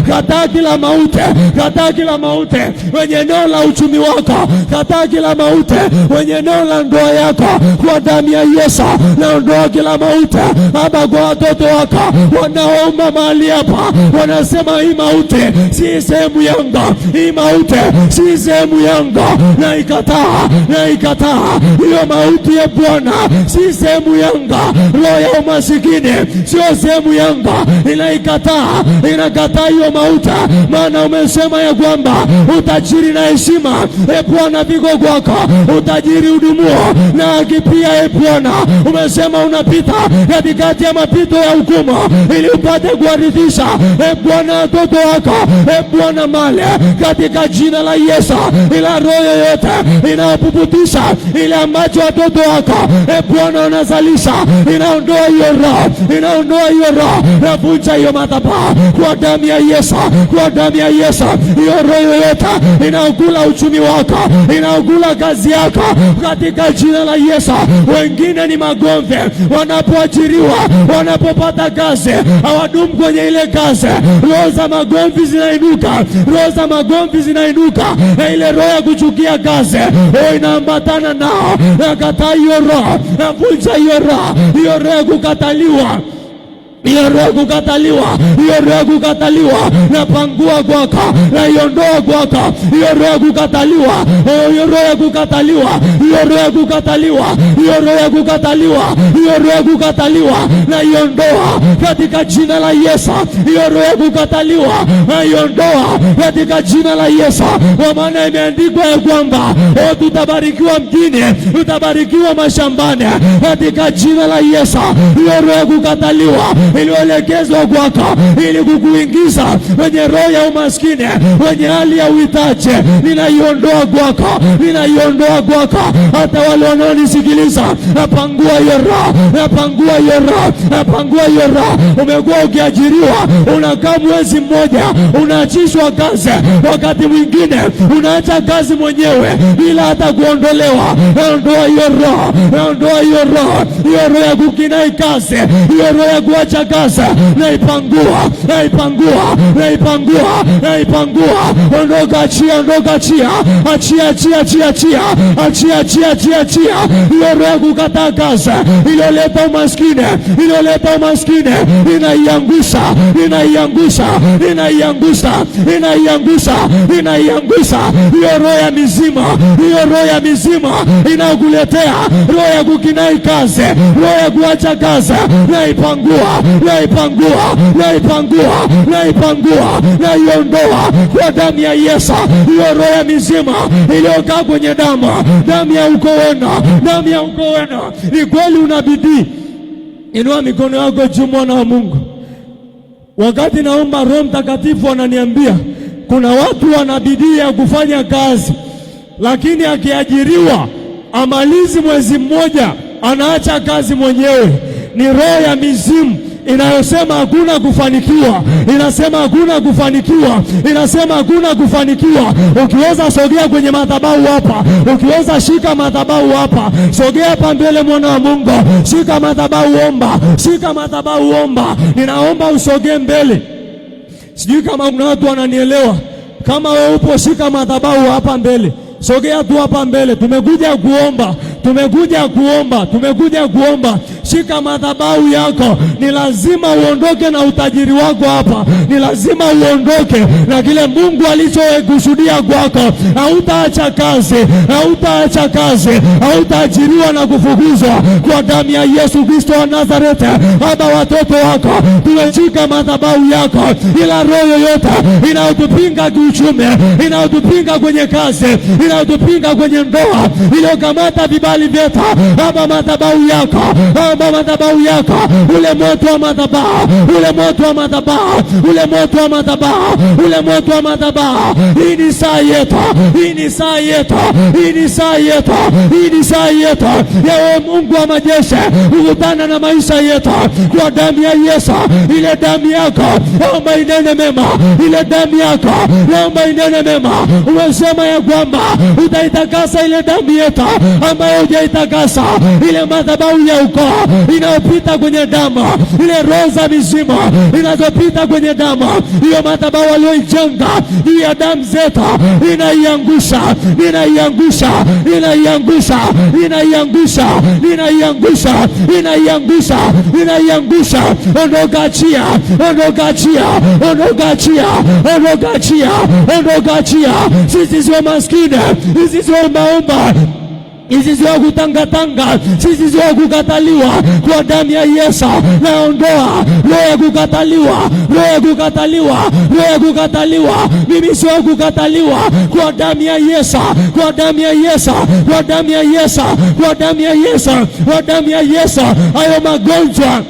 kataa kila mauti, kataa kila mauti kwenye eneo la uchumi wako, kataa kila mauti kwenye eneo la ndoa yako kwa damu ya Yesu. Naondoa kila mauti Baba kwa watoto wako wanaomba mahali hapa, wanasema hii mauti si sehemu yangu, hii mauti si sehemu yangu, na ikataa hiyo mauti ya Bwana si sehemu yangu. Roho ya umasikini sio sehemu yangu, inakataa hiyo mauti, maana umesema ya kwamba utajiri na heshima Bwana viko kwako, utajiri udumuo na haki pia Bwana. Umesema unapita katikati ya mapito ya hukumu ili upate kuwaridhisha Bwana watoto wako Bwana mali, katika jina la Yesu. Ila roho yoyote inayopuputisha ile ambacho watoto wako Bwana wanazalisha, inaondoa hiyo roho, navunja hiyo madhabahu kwa damu ya Yesu, kwa damu ya Yesu. Hiyo roho yoyote inaokula uchumi wako, inaokula kazi yako, katika jina la Yesu. Wengine ni magomvi, wanapoajiriwa, wanapopata kazi hawadumu kwenye ile kazi, roho za magomvi zinainuka, na ile roho ya kuchukia kazi inaambatana nao. Nakataa hiyo roho, navunja hiyo roho ya kukataliwa, hiyo roho kukataliwa, napangua kwako, naiondoa kwako hiyo roho kukataliwa, hiyo roho kukataliwa, naiondoa katika jina la Yesu. Hiyo roho kukataliwa, naiondoa katika jina la Yesu, kwa maana imeandikwa ya kwamba tutabarikiwa mjini, tutabarikiwa mashambani, katika jina la Yesu. Hiyo roho kukataliwa iliyoelekezwa kwako ili kukuingiza kwenye roho ya umaskini, kwenye hali ya uhitaji, ninaiondoa kwako. Hata wale wanaonisikiliza, napangua hiyo roho. Umekuwa ukiajiriwa, unakaa mwezi mmoja unaachishwa kazi, wakati mwingine unaacha kazi mwenyewe bila hata kuondolewa. Naondoa hiyo roho ya kukinai kazi, hiyo roho ya kuacha kazi, naipangua. Ondoka, achia. Hiyo roho ya kukataa kazi iliyoleta umaskini, inaiangusha. Hiyo roho ya mizima, inakuletea roho ya kukinai kazi, roho ya kuacha kazi, naipangua, naiondoa kwa damu ya Yesu. Hiyo roho ya mizima iliyokaa kwenye damu ya ukoo wenu. Ni kweli una bidii, inua mikono yako juu, mwana wa Mungu. Wakati naomba, Roho Mtakatifu ananiambia kuna watu wana bidii ya kufanya kazi, lakini akiajiriwa amalizi mwezi mmoja anaacha kazi mwenyewe. Ni roho ya mizimu inayosema hakuna kufanikiwa, inasema hakuna kufanikiwa. Ukiweza sogea kwenye madhabahu hapa, ukiweza shika madhabahu hapa, sogea hapa mbele, mwana wa Mungu, shika madhabahu, omba. Ninaomba usogee mbele. Sijui kama kuna watu wananielewa. Kama wewe upo, shika madhabahu hapa mbele, sogea tu hapa mbele. Tumekuja kuomba. Shika madhabahu yako. Ni lazima uondoke na utajiri wako hapa, ni lazima uondoke na kile Mungu alichokusudia kwako. Hautaacha kazi, hautaajiriwa na kufukuzwa kwa damu ya Yesu Kristo wa Nazareti. Baba, watoto wako tumeshika madhabahu yako, ila roho yoyote inayotupinga kiuchumi, inayotupinga kwenye kazi, inayotupinga kwenye ndoa, iliyokamata vibali vyetu, Baba, madhabahu yako, ule moto wa madhabahu. Hii ni saa yetu, Yewe Mungu wa majeshi, ukutana na maisha yetu kwa damu ya Yesu. Ile damu yako naomba inene mema, Umesema ya kwamba utaitakasa ile damu yetu ambayo hujaitakasa, ile madhabahu ya ukoo inayopita kwenye damu, ile roho za mizimu inazopita kwenye damu, hiyo madhabahu walioijenga juu ya damu zetu, inaiangusha, inaiangusha, inaiangusha, inaiangusha, inaiangusha, inaiangusha, inaiangusha. Ondoka, achia, ondoka, achia, ondoka, achia, ondoka, achia, ondoka, achia. Sisi sio maskini, sisi sio ombaomba, sisi sio kutangatanga, sisi sio kukataliwa. Kwa damu ya Yesu naondoa roho ya kukataliwa, roho ya kukataliwa, roho ya kukataliwa. Mimi sio kukataliwa kwa damu ya Yesu, kwa damu ya Yesu, kwa damu ya Yesu, kwa damu ya Yesu, kwa damu ya Yesu. Hayo magonjwa